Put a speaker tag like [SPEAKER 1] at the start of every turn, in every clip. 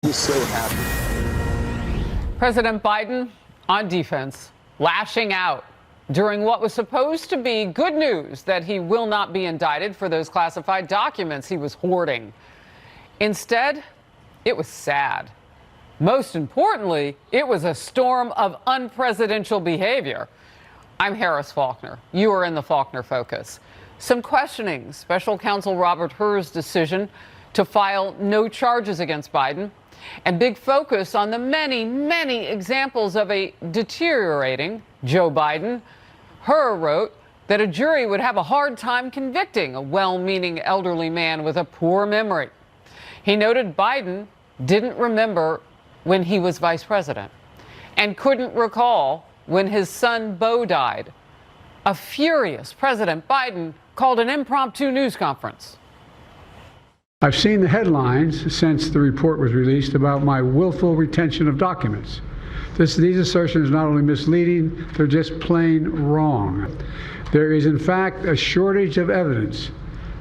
[SPEAKER 1] just so happy.
[SPEAKER 2] President Biden on defense, lashing out during what was supposed to be good news that he will not be indicted for those classified documents he was hoarding. Instead, it was sad. Most importantly, it was a storm of unpresidential behavior. I'm Harris Faulkner. You are in the Faulkner Focus. Some questioning special counsel Robert Hur's decision to file no charges against Biden, and big focus on the many, many examples of a deteriorating Joe Biden. Hur wrote that a jury would have a hard time convicting a well-meaning elderly man with a poor memory. He noted Biden didn't remember when he was vice president and couldn't recall when his son Beau died. A furious President Biden called an impromptu news conference.
[SPEAKER 3] I've seen the headlines since the report was released about my willful retention of documents. These assertions are not only misleading, they're just plain wrong. There is, in fact, a shortage of evidence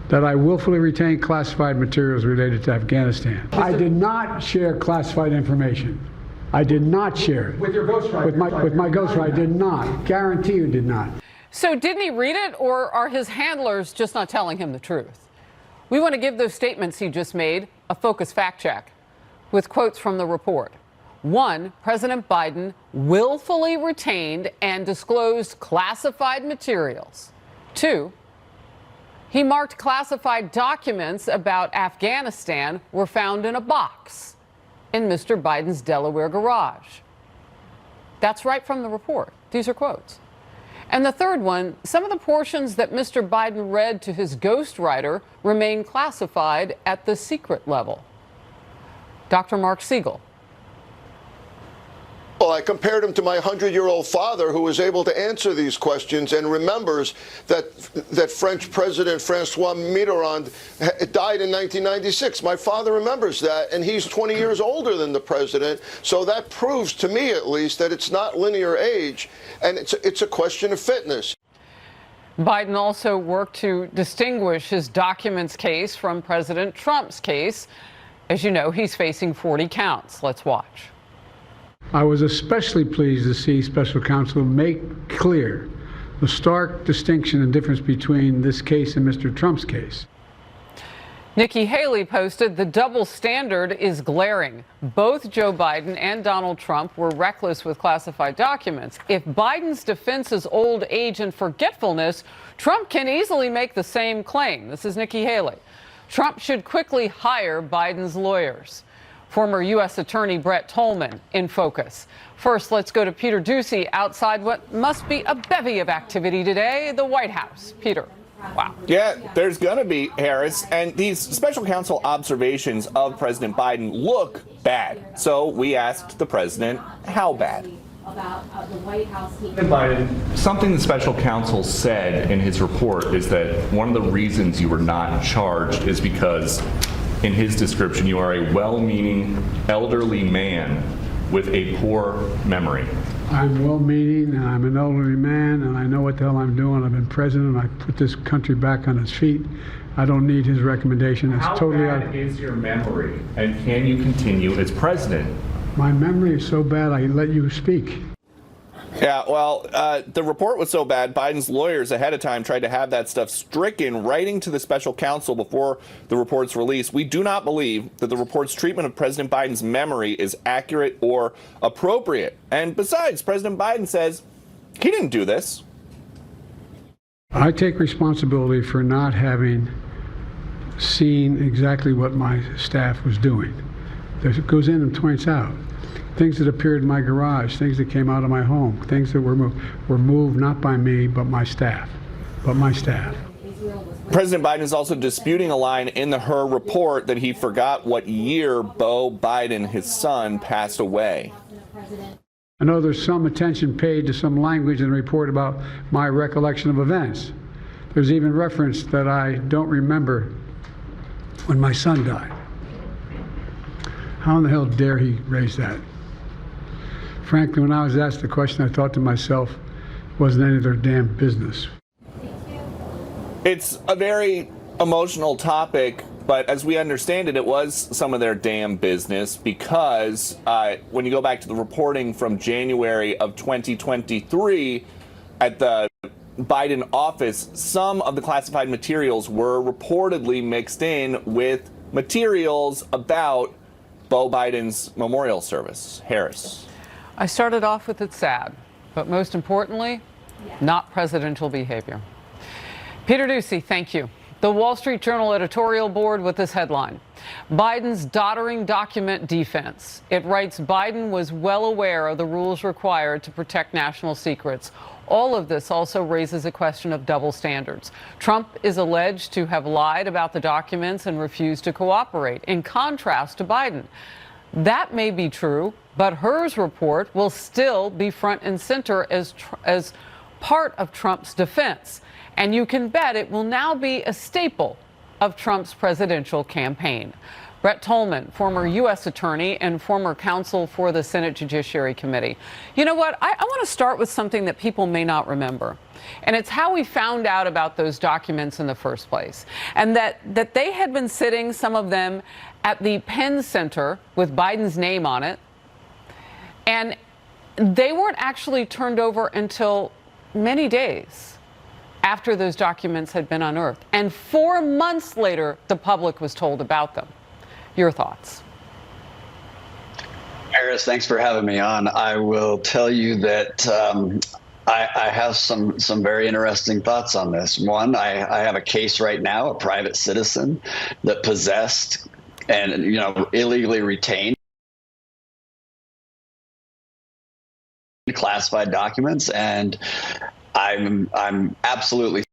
[SPEAKER 3] that I willfully retained classified materials related to Afghanistan. I did not share classified information. I did not share it.
[SPEAKER 4] With your ghostwriter?
[SPEAKER 3] With my ghostwriter, I did not. Guarantee you did not.
[SPEAKER 2] So didn't he read it, or are his handlers just not telling him the truth? We want to give those statements he just made a focus fact check with quotes from the report. 1, President Biden willfully retained and disclosed classified materials. 2, he marked classified documents about Afghanistan were found in a box in Mr. Biden's Delaware garage. That's right from the report. These are quotes. And the third one, some of the portions that Mr. Biden read to his ghostwriter remain classified at the secret level. Dr. Mark Siegel.
[SPEAKER 5] Well, I compared him to my 100-year-old father, who was able to answer these questions and remembers that French President Francois Mitterrand died in 1996. My father remembers that, and he's 20 years older than the president. So that proves, to me at least, that it's not linear age, and it's a question of fitness.
[SPEAKER 2] Biden also worked to distinguish his documents case from President Trump's case. As you know, he's facing 40 counts. Let's watch.
[SPEAKER 3] I was especially pleased to see special counsel make clear the stark distinction and difference between this case and Mr. Trump's case.
[SPEAKER 2] Nikki Haley posted, the double standard is glaring. Both Joe Biden and Donald Trump were reckless with classified documents. If Biden's defense is old age and forgetfulness, Trump can easily make the same claim. This is Nikki Haley. Trump should quickly hire Biden's lawyers. Former U.S. Attorney Brett Tolman in focus. First, let's go to Peter Doocy outside what must be a bevy of activity today, the White House. Peter. Wow.
[SPEAKER 6] Yeah, there's going to be, Harris. And these special counsel observations of President Biden look bad. So we asked the president, how bad?
[SPEAKER 7] About the White House.
[SPEAKER 8] Biden, something the special counsel said in his report is that one of the reasons you were not charged is because, in his description, you are a well-meaning elderly man with a poor memory.
[SPEAKER 3] I'm well-meaning, and I'm an elderly man, and I know what the hell I'm doing. I've been president. I put this country back on its feet. I don't need his recommendation. It's totally
[SPEAKER 8] How bad is your memory, and can you continue as president?
[SPEAKER 3] My memory is so bad, I let you speak.
[SPEAKER 6] Yeah, well, the report was so bad, Biden's lawyers ahead of time tried to have that stuff stricken, writing to the special counsel before the report's release. We do not believe that the report's treatment of President Biden's memory is accurate or appropriate. And besides, President Biden says he didn't do this.
[SPEAKER 3] I take responsibility for not having seen exactly what my staff was doing. It goes in and points out. Things that appeared in my garage, things that came out of my home, things that were moved not by me, but my staff.
[SPEAKER 6] President Biden is also disputing a line in the Hur report that he forgot what year Beau Biden, his son, passed away.
[SPEAKER 3] I know there's some attention paid to some language in the report about my recollection of events. There's even reference that I don't remember when my son died. How in the hell dare he raise that? Frankly, when I was asked the question, I thought to myself, it wasn't any of their damn business.
[SPEAKER 6] It's a very emotional topic But as we understand it, it was some of their damn business because when you go back to the reporting from January of 2023 at the Biden office, some of the classified materials were reportedly mixed in with materials about Beau Biden's memorial service. Harris.
[SPEAKER 2] I started off with it's sad, but most importantly, not presidential behavior. Peter Doocy, thank you. The Wall Street Journal editorial board with this headline: Biden's doddering document defense. It writes Biden was well aware of the rules required to protect national secrets. All of this also raises a question of double standards. Trump is alleged to have lied about the documents and refused to cooperate, in contrast to Biden. That may be true, but Hur's report will still be front and center as part of Trump's defense. And you can bet it will now be a staple of Trump's presidential campaign. Brett Tolman, former U.S. attorney and former counsel for the Senate Judiciary Committee. You know what? I want to start with something that people may not remember. And it's how we found out about those documents in the first place. And that they had been sitting, some of them, at the Penn Center with Biden's name on it. And they weren't actually turned over until many days after those documents had been unearthed. And 4 months later, the public was told about them. Your thoughts?
[SPEAKER 1] Harris, thanks for having me on. I will tell you that I have some very interesting thoughts on this. One, I have a case right now, a private citizen that possessed and illegally retained classified documents, and I'm absolutely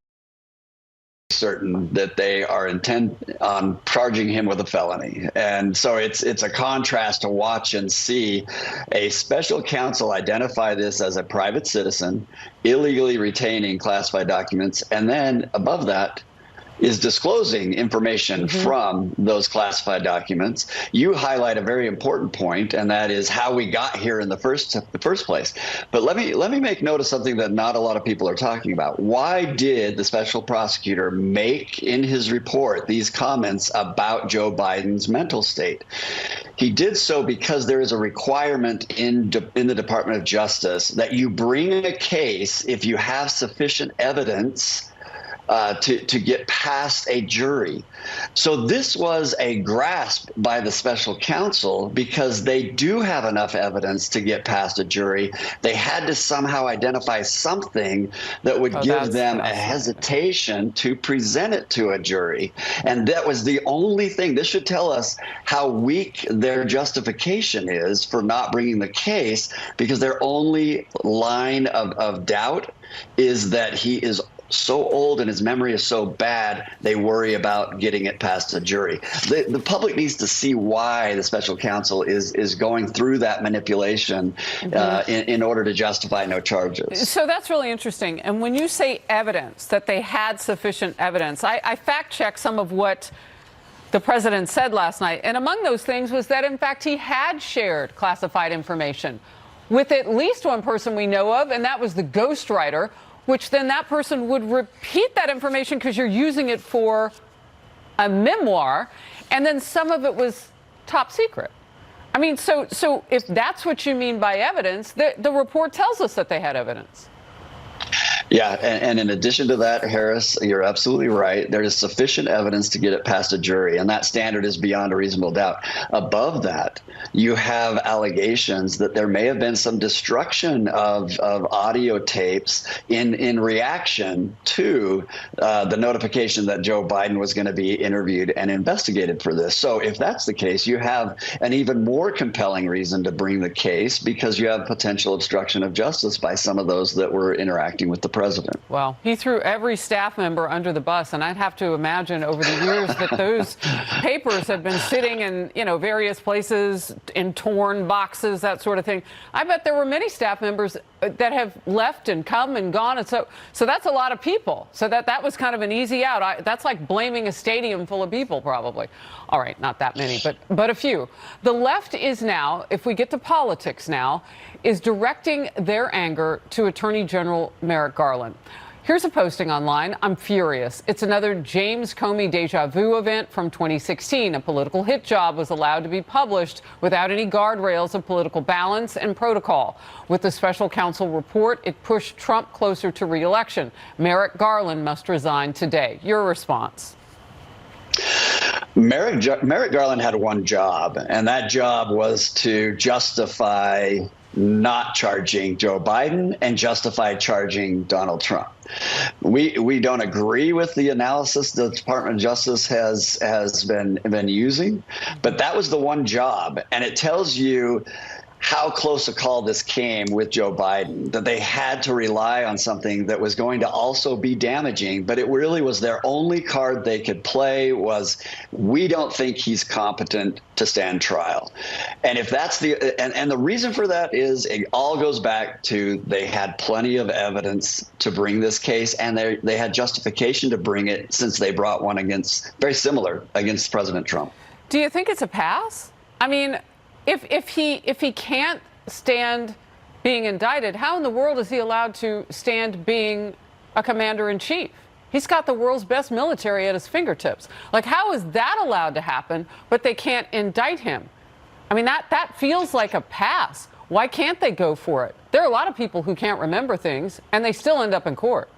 [SPEAKER 1] certain that they are intent on charging him with a felony. And so it's a contrast to watch and see a special counsel identify this as a private citizen illegally retaining classified documents, and then above that is disclosing information from those classified documents. You highlight a very important point, and that is how we got here in the first place. But let me make note of something that not a lot of people are talking about. Why did the special prosecutor make in his report these comments about Joe Biden's mental state? He did so because there is a requirement in the Department of Justice that you bring a case if you have sufficient evidence to get past a jury. So this was a grasp by the special counsel because they do have enough evidence to get past a jury. They had to somehow identify something that would give them a hesitation to present it to a jury. And that was the only thing. This should tell us how weak their justification is for not bringing the case, because their only line of doubt is that he is so old and his memory is so bad, they worry about getting it past a jury. The public needs to see why the special counsel is going through that manipulation in order to justify no charges.
[SPEAKER 2] So that's really interesting. And when you say evidence, that they had sufficient evidence, I fact-checked some of what the president said last night. And among those things was that, in fact, he had shared classified information with at least one person we know of, and that was the ghostwriter, which then that person would repeat that information because you're using it for a memoir, and then some of it was top secret. I mean, so if that's what you mean by evidence, the report tells us that they had evidence.
[SPEAKER 1] Yeah, and in addition to that, Harris, you're absolutely right. There is sufficient evidence to get it past a jury, and that standard is beyond a reasonable doubt. Above that, you have allegations that there may have been some destruction of audio tapes in reaction to the notification that Joe Biden was going to be interviewed and investigated for this. So if that's the case, you have an even more compelling reason to bring the case, because you have potential obstruction of justice by some of those that were interacting with the president.
[SPEAKER 2] Well, he threw every staff member under the bus, and I'd have to imagine over the years that those papers have been sitting in, various places in torn boxes, that sort of thing. I bet there were many staff members that have left and come and gone, and so that's a lot of people. So that was kind of an easy out. That's like blaming a stadium full of people, probably. All right, not that many, but a few. The left is now, if we get to politics now, is directing their anger to Attorney General Merrick Garland. Here's a posting online. I'm furious. It's another James Comey deja vu event from 2016. A political hit job was allowed to be published without any guardrails of political balance and protocol. With the special counsel report, it pushed Trump closer to re-election. Merrick Garland must resign today. Your response?
[SPEAKER 1] Merrick Garland had one job, and that job was to justify not charging Joe Biden and justify charging Donald Trump. We don't agree with the analysis the Department of Justice has been using, but that was the one job, and it tells you how close a call this came with Joe Biden, that they had to rely on something that was going to also be damaging, but it really was their only card they could play was, we don't think he's competent to stand trial. And if that's and the reason for that is it all goes back to they had plenty of evidence to bring this case, and they had justification to bring it since they brought one very similar against President Trump.
[SPEAKER 2] Do you think it's a pass? I mean, if he can't stand being indicted, how in the world is he allowed to stand being a commander-in-chief? He's got the world's best military at his fingertips. Like, how is that allowed to happen, but they can't indict him? I mean, that feels like a pass. Why can't they go for it? There are a lot of people who can't remember things, and they still end up in court.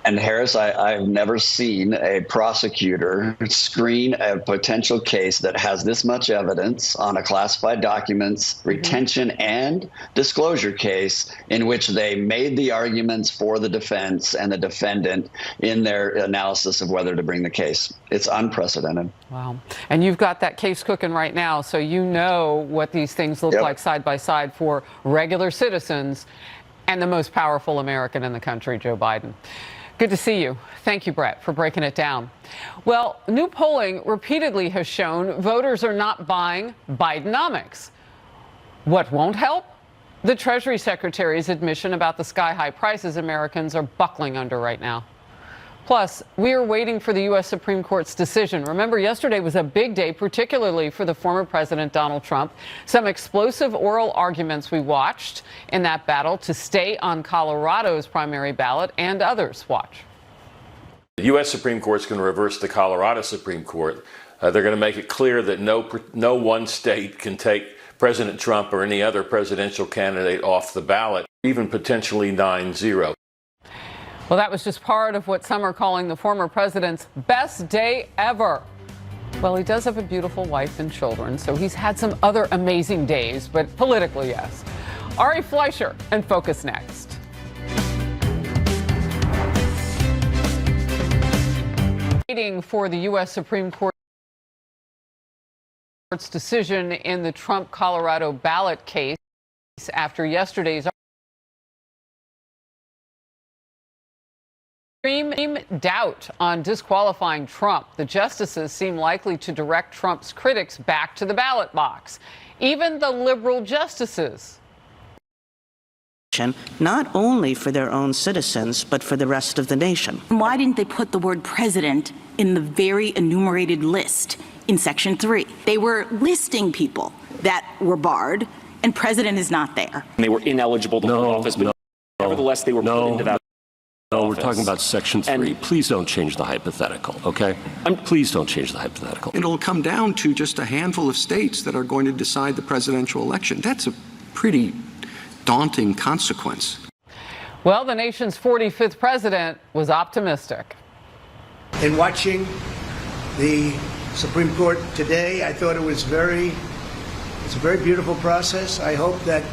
[SPEAKER 1] And Harris, I've never seen a prosecutor screen a potential case that has this much evidence on a classified documents retention and disclosure case in which they made the arguments for the defense and the defendant in their analysis of whether to bring the case. It's unprecedented.
[SPEAKER 2] Wow. And you've got that case cooking right now, so you know what these things look like side by side for regular citizens and the most powerful American in the country, Joe Biden. Good to see you. Thank you, Brett, for breaking it down. Well, new polling repeatedly has shown voters are not buying Bidenomics. What won't help? The Treasury Secretary's admission about the sky-high prices Americans are buckling under right now. Plus, we are waiting for the U.S. Supreme Court's decision. Remember, yesterday was a big day, particularly for the former President Donald Trump. Some explosive oral arguments we watched in that battle to stay on Colorado's primary ballot, and others. Watch.
[SPEAKER 4] The U.S. Supreme Court is going to reverse the Colorado Supreme Court. They're going to make it clear that no one state can take President Trump or any other presidential candidate off the ballot, even potentially 9-0.
[SPEAKER 2] Well, that was just part of what some are calling the former president's best day ever. Well, he does have a beautiful wife and children, so he's had some other amazing days, but politically, yes. Ari Fleischer and Focus next. Waiting for the U.S. Supreme Court's decision in the Trump-Colorado ballot case after yesterday's extreme doubt on disqualifying Trump. The justices seem likely to direct Trump's critics back to the ballot box. Even the liberal justices.
[SPEAKER 9] Not only for their own citizens, but for the rest of the nation.
[SPEAKER 10] Why didn't they put the word president in the very enumerated list in Section 3? They were listing people that were barred, and president is not there.
[SPEAKER 11] They were ineligible to hold office, but nevertheless they were put into that.
[SPEAKER 12] No, we're talking about Section 3. Please don't change the hypothetical, okay? Please don't change the hypothetical.
[SPEAKER 13] It'll come down to just a handful of states that are going to decide the presidential election. That's a pretty daunting consequence.
[SPEAKER 2] Well, the nation's 45th president was optimistic.
[SPEAKER 14] In watching the Supreme Court today, I thought it's a very beautiful process. I hope that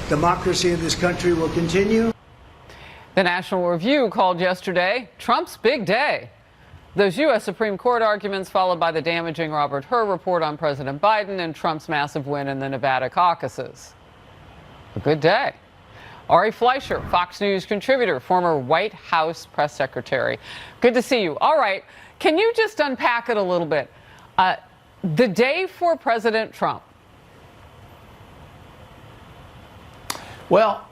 [SPEAKER 14] democracy in this country will continue.
[SPEAKER 2] The National Review called yesterday Trump's big day. Those U.S. Supreme Court arguments followed by the damaging Robert Hur report on President Biden and Trump's massive win in the Nevada caucuses. A good day. Ari Fleischer, Fox News contributor, former White House press secretary. Good to see you. All right. Can you just unpack it a little bit? The day for President Trump.
[SPEAKER 15] Well,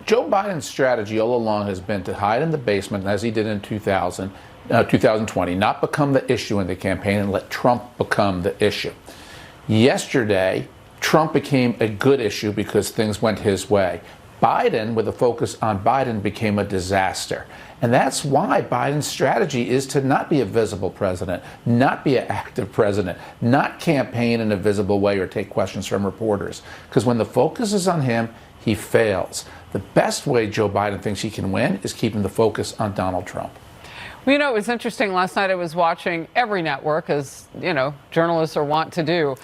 [SPEAKER 15] Joe Biden's strategy all along has been to hide in the basement, as he did in 2020, not become the issue in the campaign and let Trump become the issue. Yesterday, Trump became a good issue because things went his way. Biden, with a focus on Biden, became a disaster. And that's why Biden's strategy is to not be a visible president, not be an active president, not campaign in a visible way or take questions from reporters. Because when the focus is on him, he fails. The best way Joe Biden thinks he can win is keeping the focus on Donald Trump.
[SPEAKER 2] Well, you know, it was interesting. Last night I was watching every network, as, you know, journalists are wont to do.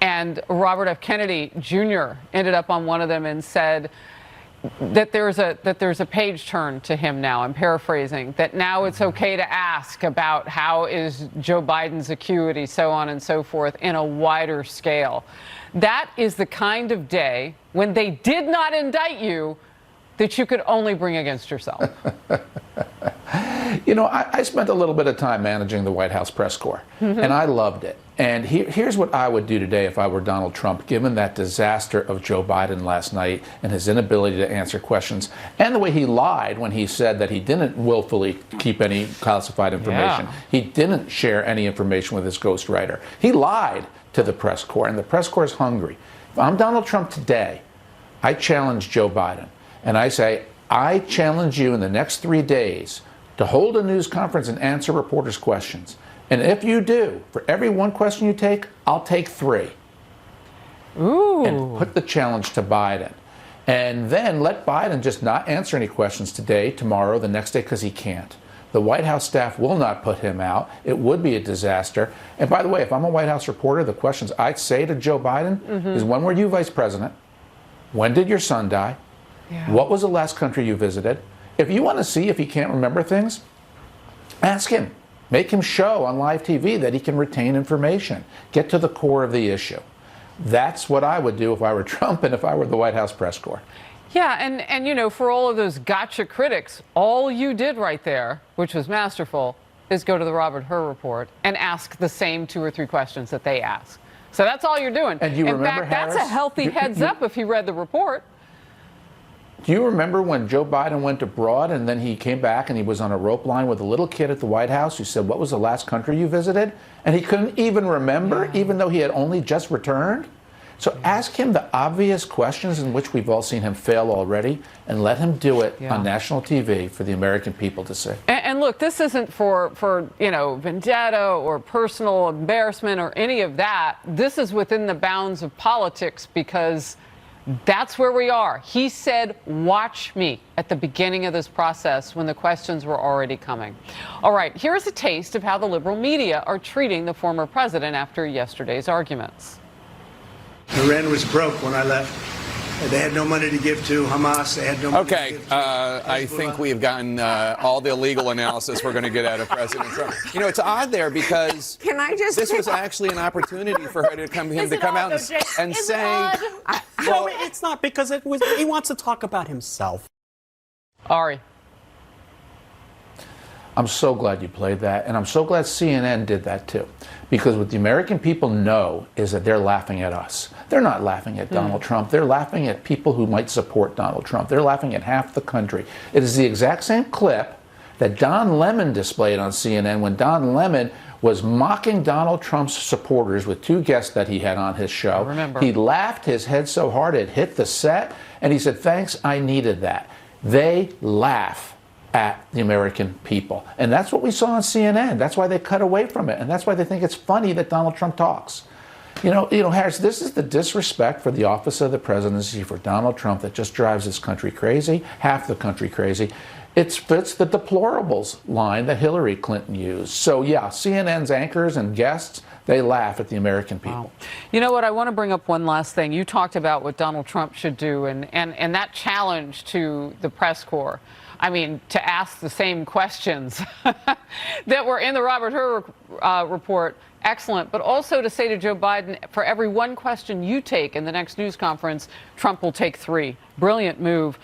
[SPEAKER 2] And Robert F. Kennedy Jr. ended up on one of them and said that there's a page turn to him now. I'm paraphrasing. That now it's okay to ask about how is Joe Biden's acuity, so on and so forth, in a wider scale. That is the kind of day when they did not indict you that you could only bring against yourself.
[SPEAKER 15] You know, I spent a little bit of time managing the White House press corps, and I loved it. And here's what I would do today if I were Donald Trump, given that disaster of Joe Biden last night and his inability to answer questions, and the way he lied when he said that he didn't willfully keep any classified information.
[SPEAKER 2] Yeah.
[SPEAKER 15] He didn't share any information with his ghostwriter. He lied to the press corps, and the press corps is hungry. If I'm Donald Trump today, I challenge Joe Biden, and I say, I challenge you in the next 3 days to hold a news conference and answer reporters' questions. And if you do, for every one question you take, I'll take 3.
[SPEAKER 2] Ooh.
[SPEAKER 15] And put the challenge to Biden. And then let Biden just not answer any questions today, tomorrow, the next day, because he can't. The White House staff will not put him out. It would be a disaster. And by the way, if I'm a White House reporter, the questions I'd say to Joe Biden is, when were you vice president? When did your son die?
[SPEAKER 2] Yeah.
[SPEAKER 15] What was the last country you visited? If you want to see if he can't remember things, ask him. Make him show on live TV that he can retain information. Get to the core of the issue. That's what I would do if I were Trump and if I were the White House press corps.
[SPEAKER 2] Yeah, and you know, for all of those gotcha critics, all you did right there, which was masterful, is go to the Robert Hur report and ask the same 2 or 3 questions that they ask. So that's all you're doing.
[SPEAKER 15] And you
[SPEAKER 2] in
[SPEAKER 15] remember,
[SPEAKER 2] fact,
[SPEAKER 15] Harris,
[SPEAKER 2] that's a healthy heads up if you read the report.
[SPEAKER 15] Do you remember when Joe Biden went abroad and then he came back and he was on a rope line with a little kid at the White House who said, what was the last country you visited? And he couldn't even remember, even though he had only just returned. So ask him the obvious questions in which we've all seen him fail already, and let him do it on national TV for the American people to see.
[SPEAKER 2] And look, this isn't for you know, vendetta or personal embarrassment or any of that. This is within the bounds of politics, because that's where we are. He said, watch me, at the beginning of this process when the questions were already coming. All right, here's a taste of how the liberal media are treating the former president after yesterday's arguments.
[SPEAKER 14] Iran was broke when I left. They had no money to give to Hamas. They had no money to give to
[SPEAKER 16] I think we have gotten all the legal analysis we're going to get out of President Trump. You know, it's odd there because this was actually an opportunity for her to come out and say,
[SPEAKER 17] no, it's not, because he wants to talk about himself.
[SPEAKER 2] Ari.
[SPEAKER 15] I'm so glad you played that, and I'm so glad CNN did that too. Because what the American people know is that they're laughing at us. They're not laughing at Donald Trump. They're laughing at people who might support Donald Trump. They're laughing at half the country. It is the exact same clip that Don Lemon displayed on CNN when Don Lemon was mocking Donald Trump's supporters with 2 guests that he had on his show.
[SPEAKER 2] I remember.
[SPEAKER 15] He laughed his head so hard it hit the set, and he said, thanks, I needed that. They laugh at the American people. And that's what we saw on CNN. That's why they cut away from it. And that's why they think it's funny that Donald Trump talks. You know, Harris, this is the disrespect for the office of the presidency for Donald Trump that just drives this country crazy, half the country crazy. It fits the deplorables line that Hillary Clinton used. So, yeah, CNN's anchors and guests, they laugh at the American people.
[SPEAKER 2] Wow. You know what? I want to bring up one last thing. You talked about what Donald Trump should do, and that challenge to the press corps. I mean, to ask the same questions that were in the Robert Hur report, excellent. But also to say to Joe Biden, for every 1 question you take in the next news conference, Trump will take 3. Brilliant move.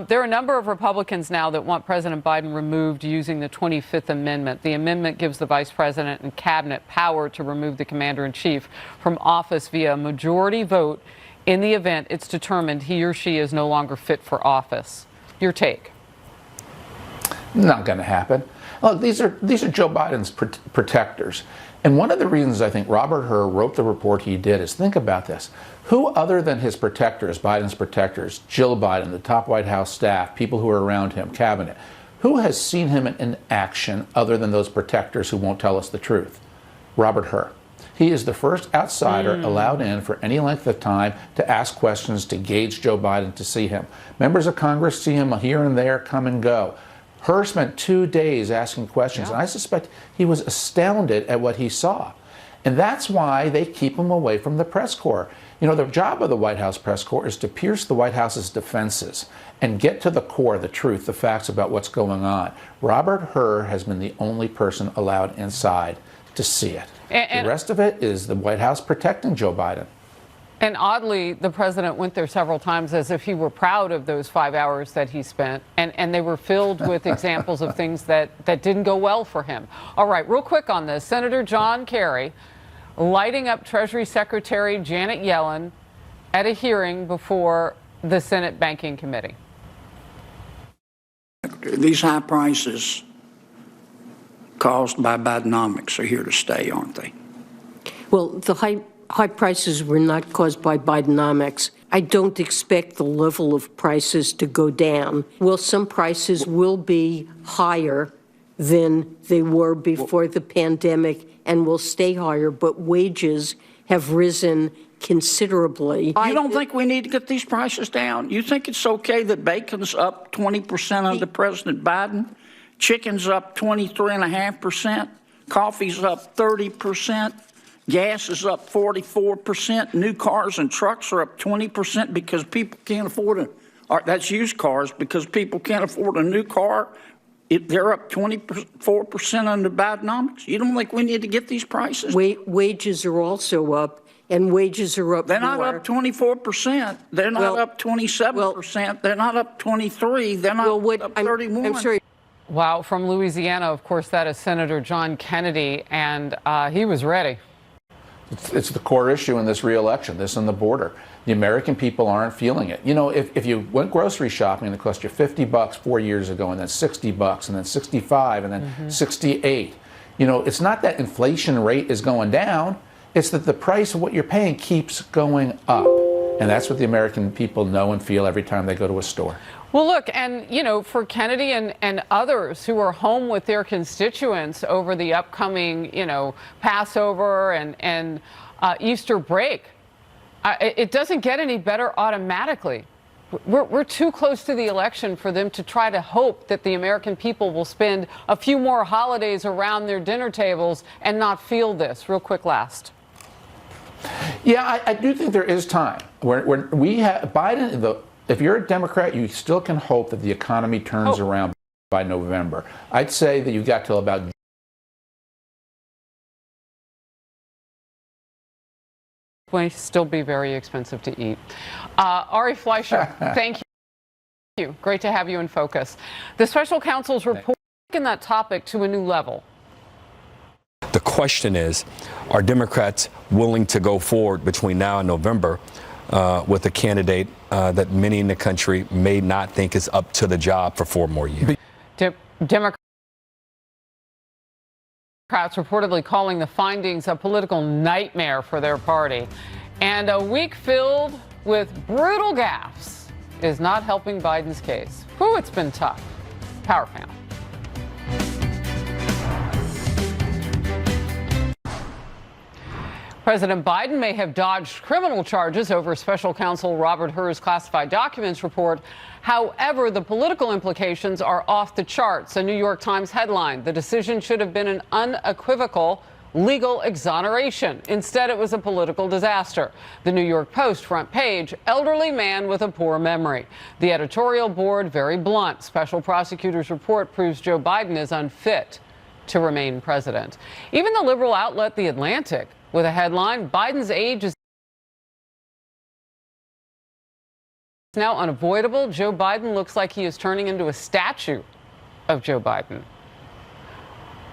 [SPEAKER 2] There are a number of Republicans now that want President Biden removed using the 25th Amendment. The amendment gives the vice president and cabinet power to remove the commander-in-chief from office via a majority vote in the event it's determined he or she is no longer fit for office. Your take?
[SPEAKER 15] Not going to happen. Look, these are Joe Biden's protectors. And one of the reasons I think Robert Hur wrote the report he did is, think about this. Who other than his protectors, Biden's protectors, Jill Biden, the top White House staff, people who are around him, cabinet, who has seen him in action other than those protectors who won't tell us the truth? Robert Hur. He is the first outsider allowed in for any length of time to ask questions, to gauge Joe Biden, to see him. Members of Congress see him here and there, come and go. Hur spent 2 days asking questions, and I suspect he was astounded at what he saw. And that's why they keep him away from the press corps. You know, the job of the White House press corps is to pierce the White House's defenses and get to the core, the truth, the facts about what's going on. Robert Hur has been the only person allowed inside to see it. The rest of it is the White House protecting Joe Biden.
[SPEAKER 2] And oddly, the president went there several times as if he were proud of those 5 hours that he spent, and they were filled with examples of things that didn't go well for him. All right, real quick on this. Senator John Kerry lighting up Treasury Secretary Janet Yellen at a hearing before the Senate Banking Committee.
[SPEAKER 18] These high prices caused by Bidenomics are here to stay, aren't they?
[SPEAKER 19] Well, the high prices were not caused by Bidenomics. I don't expect the level of prices to go down. Well, some prices will be higher than they were before the pandemic and will stay higher, but wages have risen considerably.
[SPEAKER 18] You don't think we need to get these prices down? You think it's okay that bacon's up 20% under President Biden? Chicken's up 23.5%. Coffee's up 30%. Gas is up 44%. New cars and trucks are up 20% because people can't afford it. That's used cars because people can't afford a new car. They're up 24% under Bidenomics. You don't think we need to get these prices?
[SPEAKER 19] Wages are also up, and wages are up
[SPEAKER 18] They're
[SPEAKER 19] more.
[SPEAKER 18] not up 24%. They're not up 27%. They're not up 23%. They're not up 31%.
[SPEAKER 19] I'm sorry.
[SPEAKER 2] Wow, from Louisiana, of course, that is Senator John Kennedy, and he was ready.
[SPEAKER 15] It's the core issue in this re-election, this and the border. The American people aren't feeling it. You know, if you went grocery shopping and it cost you $50 4 years ago, and then $60, and then $65, and then $68, you know, it's not that inflation rate is going down. It's that the price of what you're paying keeps going up. And that's what the American people know and feel every time they go to a store.
[SPEAKER 2] Well, look, and, you know, for Kennedy and others who are home with their constituents over the upcoming, you know, Passover and Easter break, it doesn't get any better automatically. We're too close to the election for them to try to hope that the American people will spend a few more holidays around their dinner tables and not feel this. Real quick last.
[SPEAKER 15] Yeah, I do think there is time. When we have Biden, if you're a Democrat, you still can hope that the economy turns around by November. I'd say that you've got till about
[SPEAKER 2] May still be very expensive to eat. Ari Fleischer, thank you. Great to have you in focus. The special counsel's report taken that topic to a new level.
[SPEAKER 20] The question is, are Democrats willing to go forward between now and November with a candidate that many in the country may not think is up to the job for 4 more years?
[SPEAKER 2] Democrats reportedly calling the findings a political nightmare for their party. And a week filled with brutal gaffes is not helping Biden's case. Whew, it's been tough. Power panel. President Biden may have dodged criminal charges over special counsel Robert Hur's classified documents report. However, the political implications are off the charts. A New York Times headline: the decision should have been an unequivocal legal exoneration. Instead, it was a political disaster. The New York Post front page: elderly man with a poor memory. The editorial board very blunt: special prosecutor's report proves Joe Biden is unfit to remain president. Even the liberal outlet The Atlantic, with a headline: Biden's age is now unavoidable. Joe Biden looks like he is turning into a statue of Joe Biden.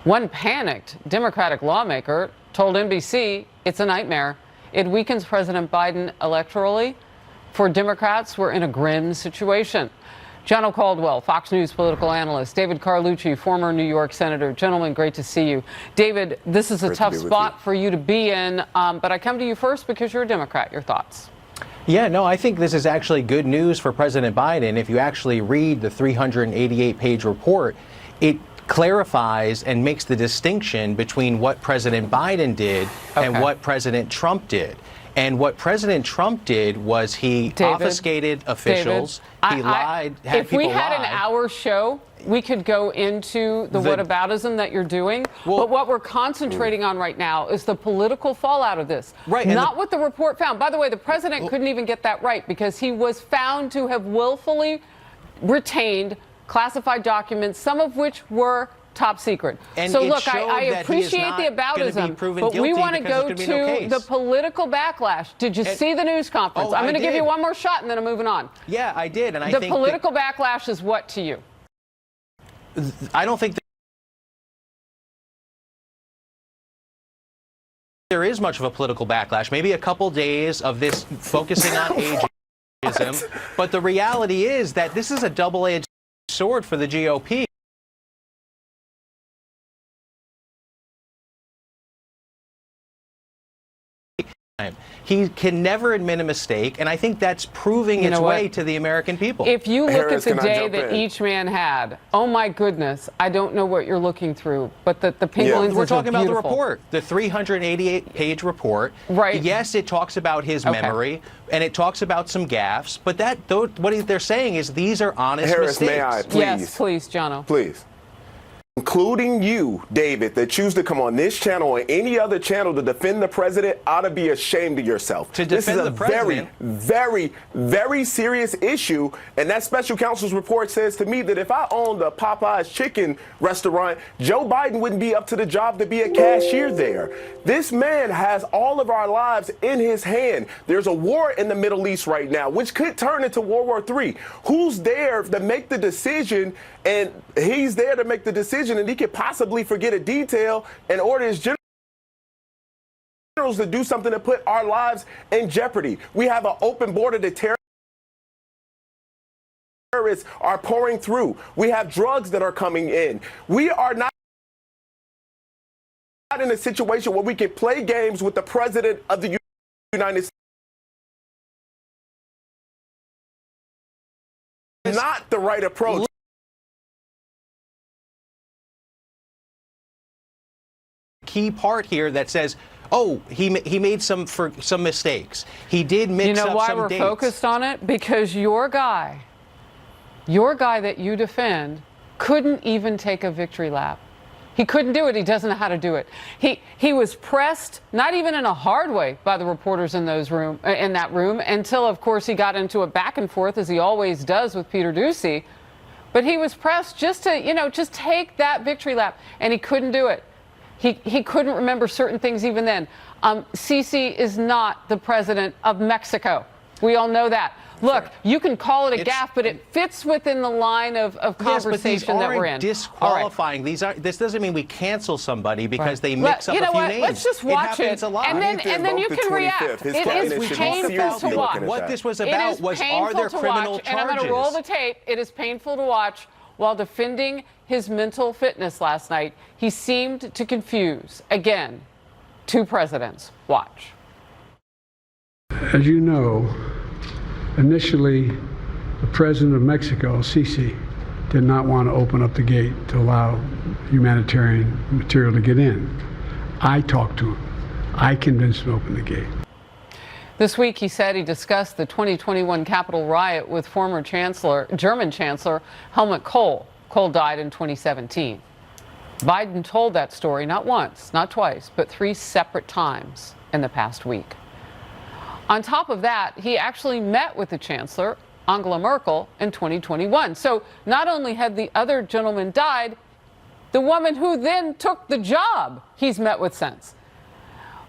[SPEAKER 2] One panicked Democratic lawmaker told NBC it's a nightmare. It weakens President Biden electorally. For Democrats, we're in a grim situation. Jono Caldwell, Fox News political analyst. David Carlucci, former New York senator. Gentlemen, great to see you. David, this is a tough spot for you to be in, but I come to you first because you're a Democrat. Your thoughts?
[SPEAKER 21] Yeah, no, I think this is actually good news for President Biden. If you actually read the 388-page report, it clarifies and makes the distinction between what President Biden did and what President Trump did. And what President Trump did was he obfuscated officials. He lied.
[SPEAKER 2] If we had an hour show, we could go into the whataboutism that you're doing. But what we're concentrating on right now is the political fallout of this.
[SPEAKER 21] Right.
[SPEAKER 2] Not what the report found. By the way, the president couldn't even get that right because he was found to have willfully retained classified documents, some of which were top secret.
[SPEAKER 21] And
[SPEAKER 2] so
[SPEAKER 21] it
[SPEAKER 2] look,
[SPEAKER 21] showed
[SPEAKER 2] I
[SPEAKER 21] that he is
[SPEAKER 2] appreciate
[SPEAKER 21] not
[SPEAKER 2] the aboutism,
[SPEAKER 21] be proven
[SPEAKER 2] but we
[SPEAKER 21] guilty
[SPEAKER 2] want to
[SPEAKER 21] because
[SPEAKER 2] go
[SPEAKER 21] there's gonna be no
[SPEAKER 2] to the
[SPEAKER 21] case.
[SPEAKER 2] political backlash. Did you see the news conference?
[SPEAKER 21] Oh,
[SPEAKER 2] I'm going to give you
[SPEAKER 21] did.
[SPEAKER 2] one more shot and then I'm moving on.
[SPEAKER 21] Yeah, I did. And I
[SPEAKER 2] the
[SPEAKER 21] think
[SPEAKER 2] political backlash is what to you?
[SPEAKER 21] I don't think there is much of a political backlash. Maybe a couple days of this focusing on ageism. But the reality is that this is a double-edged sword for the GOP. He can never admit a mistake, and I think that's proving its way to the American people.
[SPEAKER 2] If you look at the day that each man had, oh my goodness, I don't know what you're looking through, but the pink lenses
[SPEAKER 21] We're talking
[SPEAKER 2] are
[SPEAKER 21] about the
[SPEAKER 2] beautiful.
[SPEAKER 21] report, the 388-page report.
[SPEAKER 2] Right.
[SPEAKER 21] Yes, it talks about his memory, and it talks about some gaffes, but what they're saying is these are honest
[SPEAKER 22] Harris,
[SPEAKER 21] mistakes.
[SPEAKER 22] may I, please?
[SPEAKER 2] Yes, please, Jono.
[SPEAKER 22] Please. Including you, David, that choose to come on this channel or any other channel to defend the president, ought to be ashamed of yourself.
[SPEAKER 21] This is a
[SPEAKER 22] very, very, very serious issue. And that special counsel's report says to me that if I owned a Popeye's chicken restaurant, Joe Biden wouldn't be up to the job to be a cashier there. This man has all of our lives in his hand. There's a war in the Middle East right now, which could turn into World War III. Who's there to make the decision? And he's there to make the decision, and he could possibly forget a detail and order his generals to do something to put our lives in jeopardy. We have an open border that terrorists are pouring through. We have drugs that are coming in. We are not in a situation where we can play games with the president of the United States. Not the right approach.
[SPEAKER 21] Key part here that says, oh, he made some mistakes. He did mix up some dates.
[SPEAKER 2] You know why we're focused on it? Because your guy that you defend couldn't even take a victory lap. He couldn't do it. He doesn't know how to do it. He was pressed, not even in a hard way, by the reporters in that room, until, of course, he got into a back and forth, as he always does with Peter Doocy. But he was pressed just to, just take that victory lap, and he couldn't do it. He couldn't remember certain things even then. Sisi is not the president of Mexico. We all know that. Look, you can call it a gaffe, but it fits within the line of conversation that we're in.
[SPEAKER 21] Disqualifying. This doesn't mean we cancel somebody because they mix up a few names.
[SPEAKER 2] Let's just watch it,
[SPEAKER 21] a lot.
[SPEAKER 2] and then you can react. It is painful to watch.
[SPEAKER 21] What this was about was, are there criminal charges?
[SPEAKER 2] And I'm going to roll the tape. It is painful to watch. While defending his mental fitness last night, he seemed to confuse, again, two presidents. Watch.
[SPEAKER 3] As you know, initially, the president of Mexico, Sisi, did not want to open up the gate to allow humanitarian material to get in. I talked to him. I convinced him to open the gate.
[SPEAKER 2] This week, he said he discussed the 2021 Capitol riot with former German Chancellor Helmut Kohl. Kohl died in 2017. Biden told that story not once, not twice, but 3 separate times in the past week. On top of that, he actually met with the Chancellor, Angela Merkel, in 2021. So not only had the other gentleman died, the woman who then took the job he's met with since.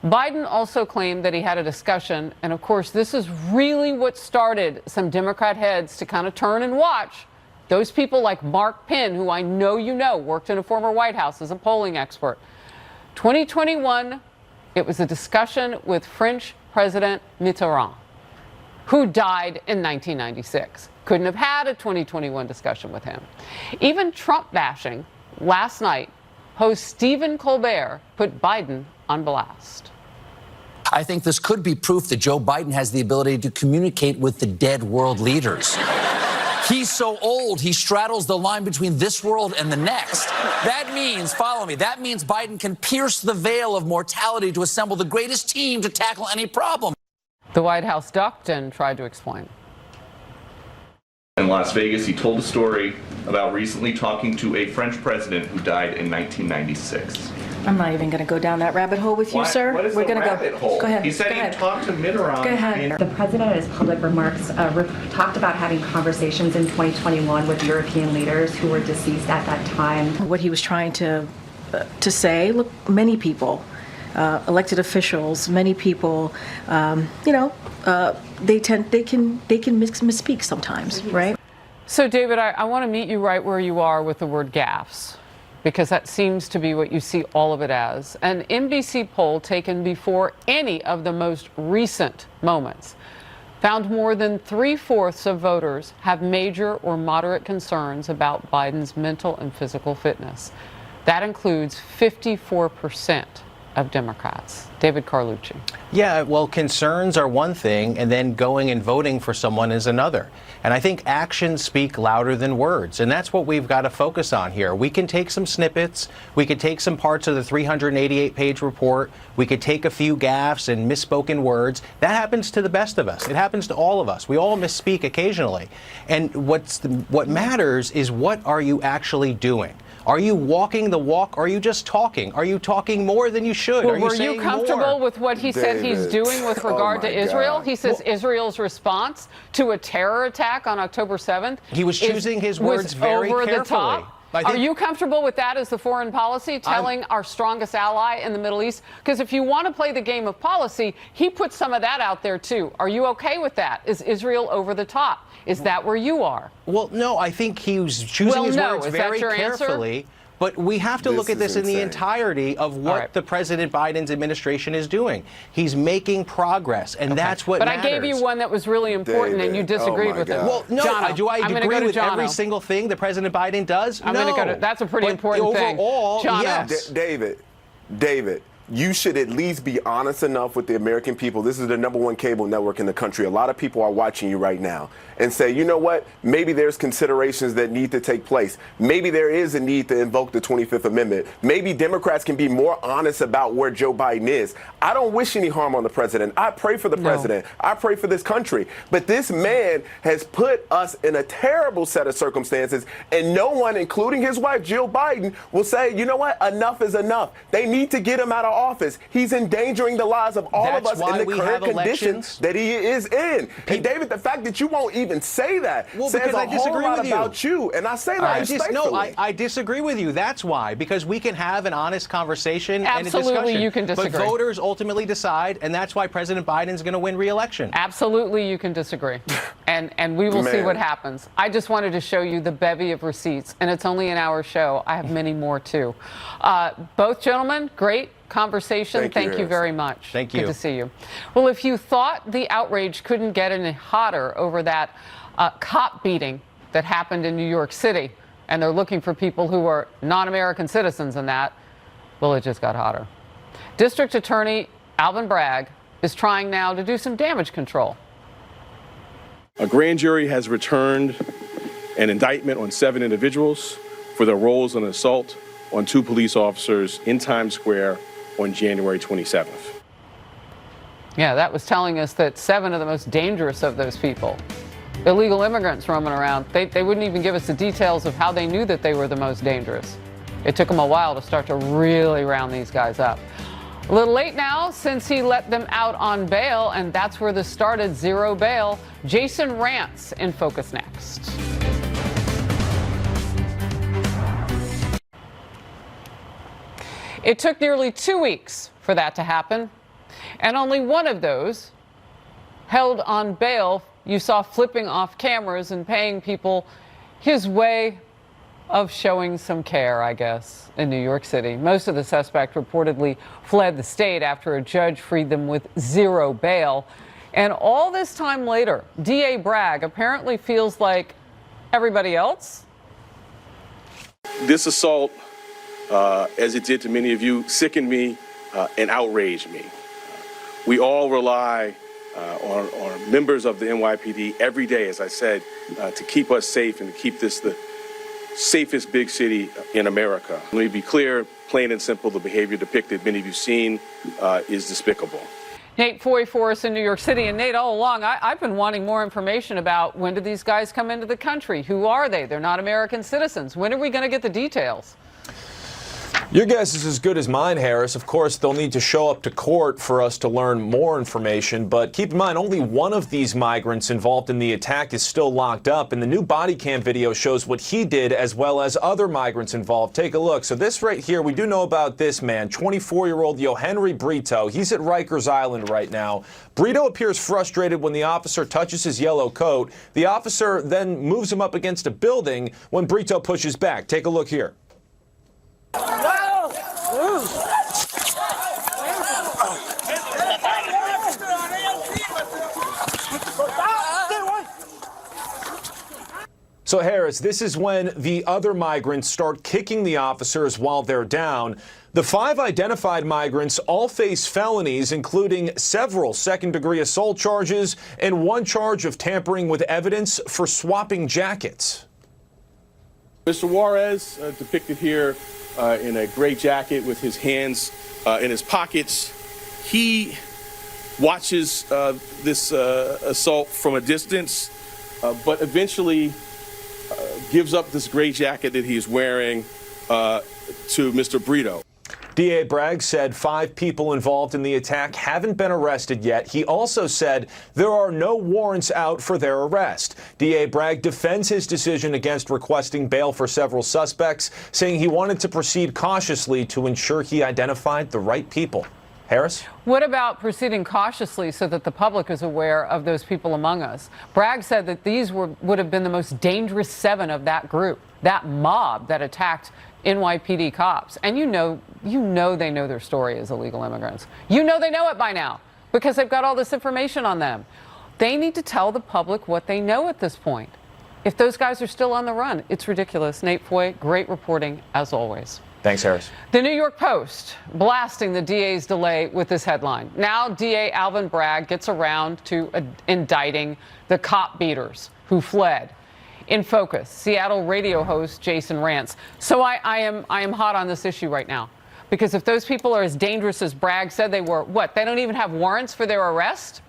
[SPEAKER 2] Biden also claimed that he had a discussion, and of course, this is really what started some Democrat heads to kind of turn and watch. Those people like Mark Penn, who I know you know, worked in a former White House as a polling expert. 2021, it was a discussion with French President Mitterrand. who died in 1996. Couldn't have had a 2021 discussion with him. Even Trump bashing last night, host Stephen Colbert put Biden on blast.
[SPEAKER 5] I think this could be proof that Joe Biden has the ability to communicate with the dead world leaders. He's so old, he straddles the line between this world and the next. That means, follow me, that means Biden can pierce the veil of mortality to assemble the greatest team to tackle any problem.
[SPEAKER 2] The White House ducked and tried to explain.
[SPEAKER 8] In Las Vegas, he told a story about recently talking to a French president who died in 1996.
[SPEAKER 7] I'm not even going to go down that rabbit hole with you, sir.
[SPEAKER 8] What is
[SPEAKER 7] We're
[SPEAKER 8] the
[SPEAKER 7] going to
[SPEAKER 8] rabbit hole?
[SPEAKER 7] Go ahead.
[SPEAKER 8] He said he talked to Mitterrand.
[SPEAKER 7] Go ahead.
[SPEAKER 23] The president, in his public remarks, talked about having conversations in 2021 with European leaders who were deceased at that time.
[SPEAKER 7] What he was trying to say, look, many people, elected officials, many people, they can misspeak sometimes, right?
[SPEAKER 2] So, David, I want to meet you right where you are with the word gaffes, because that seems to be what you see all of it as. An NBC poll taken before any of the most recent moments found more than 3/4 of voters have major or moderate concerns about Biden's mental and physical fitness. That includes 54% of Democrats. David Carlucci.
[SPEAKER 21] Yeah, well, concerns are one thing, and then going and voting for someone is another. And I think actions speak louder than words, and that's what we've got to focus on here. We can take some snippets, we could take some parts of the 388-page report, we could take a few gaffes and misspoken words. That happens to the best of us. It happens to all of us. We all misspeak occasionally. And what matters is, what are you actually doing? Are you walking the walk? Or are you just talking? Are you talking more than you should?
[SPEAKER 2] Well,
[SPEAKER 21] are you
[SPEAKER 2] were you comfortable with what he said he's doing with regard to Israel? He says Israel's response to a terror attack on October 7th.
[SPEAKER 21] He was choosing his words very
[SPEAKER 2] over
[SPEAKER 21] carefully.
[SPEAKER 2] The top. Are you comfortable with that as the foreign policy, telling our strongest ally in the Middle East? Because if you want to play the game of policy, he put some of that out there too. Are you okay with that? Is Israel over the top? Is that where you are?
[SPEAKER 21] Well, no, I think he was choosing his words very carefully. Answer? But we have to look at this in the entirety of what the President Biden's administration is doing. He's making progress, and that's what matters.
[SPEAKER 2] But I gave you one that was really important, and you disagreed with it.
[SPEAKER 21] Well, no,
[SPEAKER 2] Jono,
[SPEAKER 21] do I agree with every single thing that President Biden does?
[SPEAKER 2] I'm going to go to, that's a pretty important thing.
[SPEAKER 21] Overall,
[SPEAKER 22] yes. David, you should at least be honest enough with the American people. This is the #1 cable network in the country. A lot of people are watching you right now, and say, you know what? Maybe there's considerations that need to take place. Maybe there is a need to invoke the 25th Amendment. Maybe Democrats can be more honest about where Joe Biden is. I don't wish any harm on the president. I pray for the president. I pray for this country. But this man has put us in a terrible set of circumstances, and no one, including his wife, Jill Biden, will say, you know what? Enough is enough. They need to get him out of office. He's endangering the lives of all of us in the current conditions that he is in. And David, the fact that you won't even say that says a whole lot about you. And I say that respectfully.
[SPEAKER 21] I disagree with you. That's why. Because we can have an honest conversation and a discussion.
[SPEAKER 2] Absolutely, you can disagree.
[SPEAKER 21] But voters ultimately decide, and that's why President Biden's going to win re-election. Absolutely,
[SPEAKER 2] you can disagree. And we will see what happens. I just wanted to show you the bevy of receipts, and it's only an hour show. I have many more, too. Both gentlemen, great conversation. Thank you very much.
[SPEAKER 21] Thank you.
[SPEAKER 2] Good to see you. Well, if you thought the outrage couldn't get any hotter over that cop beating that happened in New York City, and they're looking for people who are non-American citizens in that, well, it just got hotter. District Attorney Alvin Bragg is trying now to do some damage control.
[SPEAKER 24] A grand jury has returned an indictment on 7 individuals for their roles in assault on 2 police officers in Times Square on January 27th.
[SPEAKER 2] Yeah, that was telling us that 7 of the most dangerous of those people, illegal immigrants roaming around, they wouldn't even give us the details of how they knew that they were the most dangerous. It took them a while to start to really round these guys up. A little late now since he let them out on bail, and that's where this started, 0 bail. Jason Rantz in Focus next. It took nearly 2 weeks for that to happen, and only one of those held on bail you saw flipping off cameras and paying people his way of showing some care, I guess, in New York City. Most of the suspects reportedly fled the state after a judge freed them with 0 bail. And all this time later, DA Bragg apparently feels like everybody else.
[SPEAKER 24] This assault, as it did to many of you, sickened me and outraged me. We all rely on members of the NYPD every day, as I said, to keep us safe and to keep this the safest big city in America. Let me be clear, plain and simple, the behavior depicted, many of you seen, is despicable.
[SPEAKER 2] Nate Foy for us in New York City. And Nate, all along, I've been wanting more information about when did these guys come into the country? Who are they? They're not American citizens. When are we going to get the details?
[SPEAKER 1] Your guess is as good as mine, Harris. Of course, they'll need to show up to court for us to learn more information. But keep in mind, only one of these migrants involved in the attack is still locked up. And the new body cam video shows what he did as well as other migrants involved. Take a look. So this right here, we do know about this man, 24-year-old Yohenry Brito. He's at Rikers Island right now. Brito appears frustrated when the officer touches his yellow coat. The officer then moves him up against a building when Brito pushes back. Take a look here. So, Harris, this is when the other migrants start kicking the officers while they're down. The 5 identified migrants all face felonies, including several second-degree assault charges and 1 charge of tampering with evidence for swapping jackets.
[SPEAKER 24] Mr. Juarez, depicted here in a gray jacket with his hands in his pockets, he watches this assault from a distance, but eventually gives up this gray jacket that he's wearing to Mr. Brito.
[SPEAKER 1] DA Bragg said 5 people involved in the attack haven't been arrested yet. He also said there are no warrants out for their arrest. DA Bragg defends his decision against requesting bail for several suspects, saying he wanted to proceed cautiously to ensure he identified the right people. Harris?
[SPEAKER 2] What about proceeding cautiously so that the public is aware of those people among us? Bragg said that these would have been the most dangerous 7 of that group, that mob that attacked NYPD cops. And you know they know their story as illegal immigrants. You know they know it by now because they've got all this information on them. They need to tell the public what they know at this point. If those guys are still on the run, it's ridiculous. Nate Foy, great reporting as always.
[SPEAKER 1] Thanks, Harris.
[SPEAKER 2] The New York Post blasting the DA's delay with this headline. Now DA Alvin Bragg gets around to indicting the cop beaters who fled. In focus, Seattle radio host Jason Rantz. So I am hot on this issue right now because if those people are as dangerous as Bragg said they were, what? They don't even have warrants for their arrest?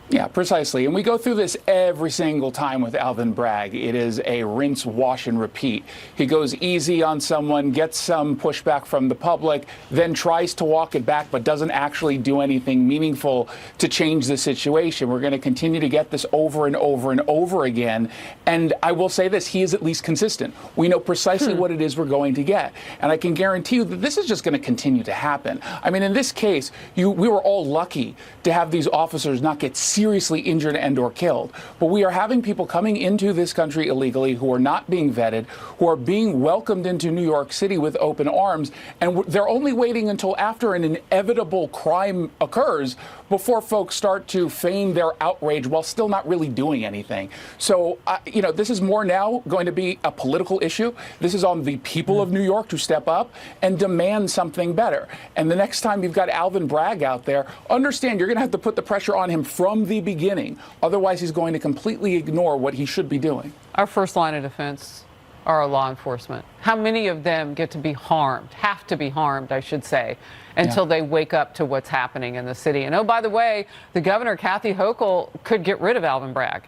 [SPEAKER 4] Yeah, precisely. And we go through this every single time with Alvin Bragg. It is a rinse, wash, and repeat. He goes easy on someone, gets some pushback from the public, then tries to walk it back, but doesn't actually do anything meaningful to change the situation. We're going to continue to get this over and over and over again. And I will say this, he is at least consistent. We know precisely what it is we're going to get. And I can guarantee you that this is just going to continue to happen. I mean, in this case, we were all lucky to have these officers not get seriously injured and or killed. But we are having people coming into this country illegally who are not being vetted, who are being welcomed into New York City with open arms, and they're only waiting until after an inevitable crime occurs before folks start to feign their outrage while still not really doing anything. So, this is more now going to be a political issue. This is on the people of New York to step up and demand something better. And the next time you've got Alvin Bragg out there, understand you're going to have to put the pressure on him from the beginning. Otherwise, he's going to completely ignore what he should be doing.
[SPEAKER 2] Our first line of defense are our law enforcement. How many of them get to be harmed, have to be harmed, I should say, until they wake up to what's happening in the city? And oh, by the way, the governor, Kathy Hochul, could get rid of Alvin Bragg.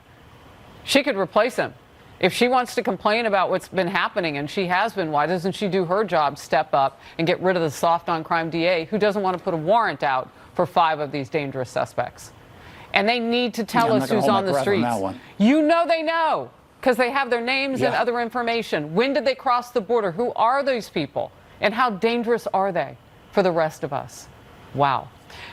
[SPEAKER 2] She could replace him. If she wants to complain about what's been happening, and she has been, why doesn't she do her job, step up and get rid of the soft on crime DA who doesn't want to put a warrant out for 5 of these dangerous suspects? And they need to tell us who's on the streets. You know they know, because they have their names and other information. When did they cross the border? Who are these people? And how dangerous are they for the rest of us? Wow.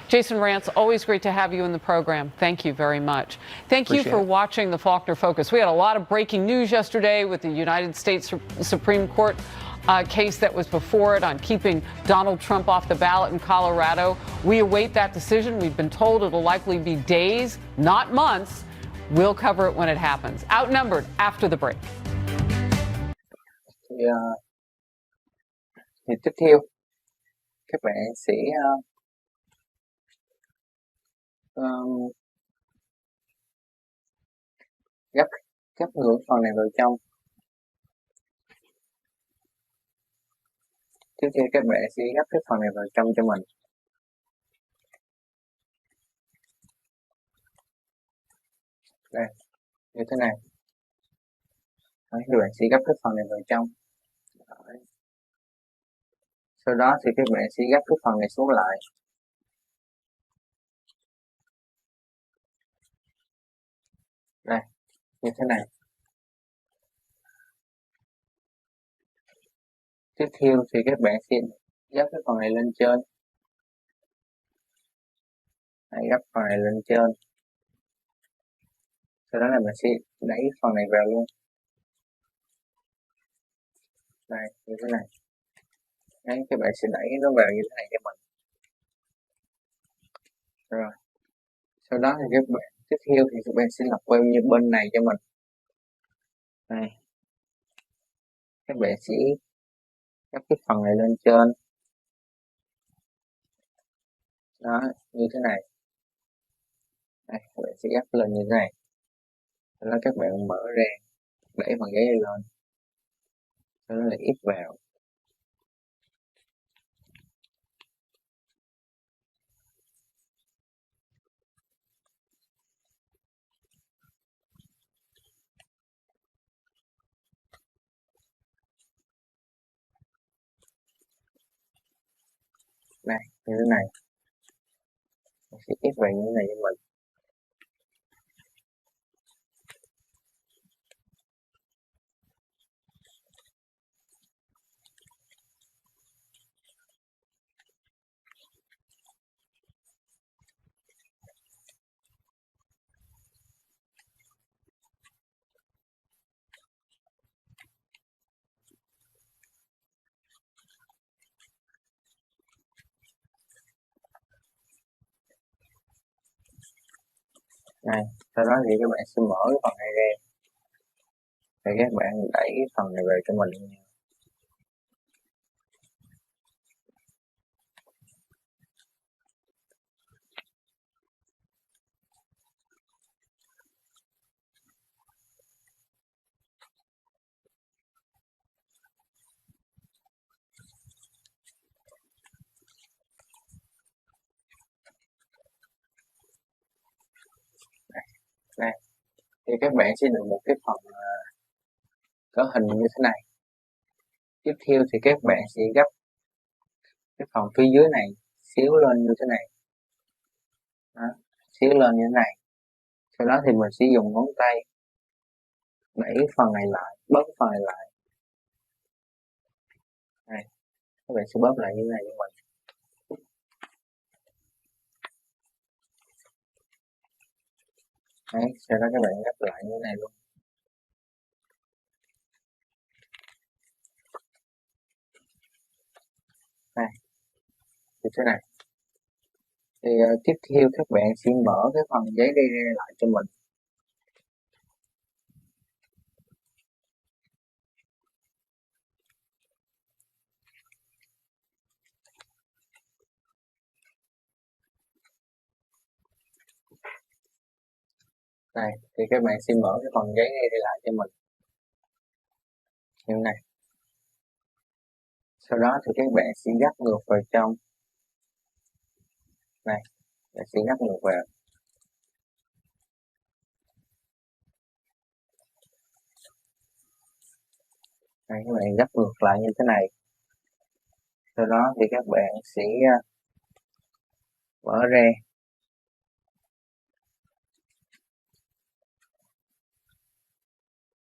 [SPEAKER 2] Jason Rantz, always great to have you in the program. Thank you very much. Thank you for watching the Faulkner Focus. We had a lot of breaking news yesterday with the United States Supreme Court case that was before it on keeping Donald Trump off the ballot in Colorado. We await that decision. We've been told it'll likely be days, not months. We'll cover it when it happens. Outnumbered after the break.
[SPEAKER 6] Thì tiếp theo các bạn sẽ gấp ngược phần này vào trong. Tiếp theo các bạn sẽ gấp cái phần này vào trong cho mình. Đây, như thế này. Đấy, các bạn sẽ gấp cái phần này vào trong. Đấy. Sau đó thì các bạn sẽ gấp cái phần này xuống lại. Đây, như thế này. Tiếp theo thì các bạn sẽ gấp cái phần này lên trên. Đấy, gấp phần này lên trên. Sau đó là mình sẽ đẩy phần này vào luôn. Đây, như thế này. Đấy, các bạn sẽ đẩy nó vào như thế này cho mình. Rồi. Sau đó thì các bạn, tiếp theo thì các bạn sẽ lọc qua như bên này cho mình. Đây. Các bạn sẽ gấp cái phần này lên trên. Đó, như thế này. Đây, các bạn sẽ gấp lên như thế này. Sau đó các bạn mở ra, đẩy phần giấy lên. Sau đó là ép vào. Đây, như thế này. Mình sẽ ép vào như thế này cho mình. Đây, sau đó thì các bạn sẽ mở cái phần này ra. Rồi các bạn đẩy cái phần này về cho mình. Đây, thì các bạn sẽ được một cái phần cỡ hình như thế này. Tiếp theo thì các bạn sẽ gấp cái phần phía dưới này xíu lên như thế này. Đó, xíu lên như thế này. Sau đó thì mình sẽ dùng ngón tay đẩy phần này lại, bóp phần này lại. Đây, các bạn sẽ bóp lại như thế này cho mình. Đấy, sau đó các bạn gấp lại như thế này luôn. Đây, như thế này. Thì tiếp theo các bạn sẽ mở cái phần giấy đây ra lại cho mình. Đây, thì các bạn sẽ mở cái phần giấy đây lại cho mình. Như này. Sau đó thì các bạn sẽ gấp ngược vào trong. Này, bạn sẽ gấp ngược vào. Đây, các bạn gấp ngược lại như thế này. Sau đó thì các bạn sẽ mở ra.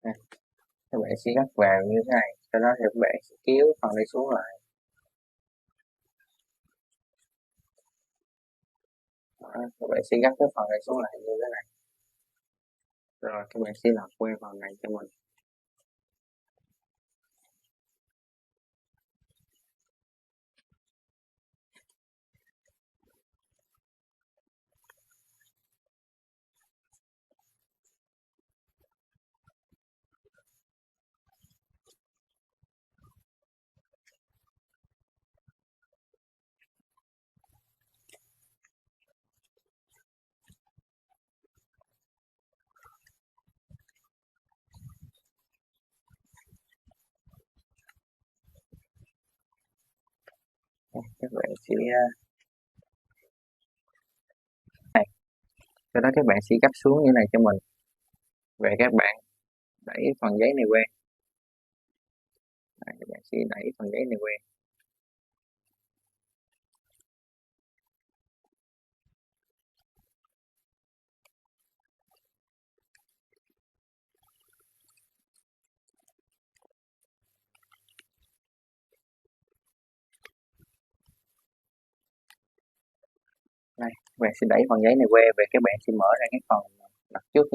[SPEAKER 6] Đây, các bạn sẽ gấp vào như thế này. Sau đó thì các bạn sẽ kéo phần này xuống lại. Đó, các bạn sẽ gấp cái phần này xuống lại như thế này. Rồi các bạn sẽ lật qua phần này cho mình. Các bạn sẽ này, sau đó các bạn sẽ gấp xuống như này cho mình. Về các bạn đẩy phần giấy này qua. Các bạn sẽ đẩy phần giấy này qua. Đây, các bạn sẽ đẩy phần giấy này qua, về các bạn sẽ mở ra cái phần đặt trước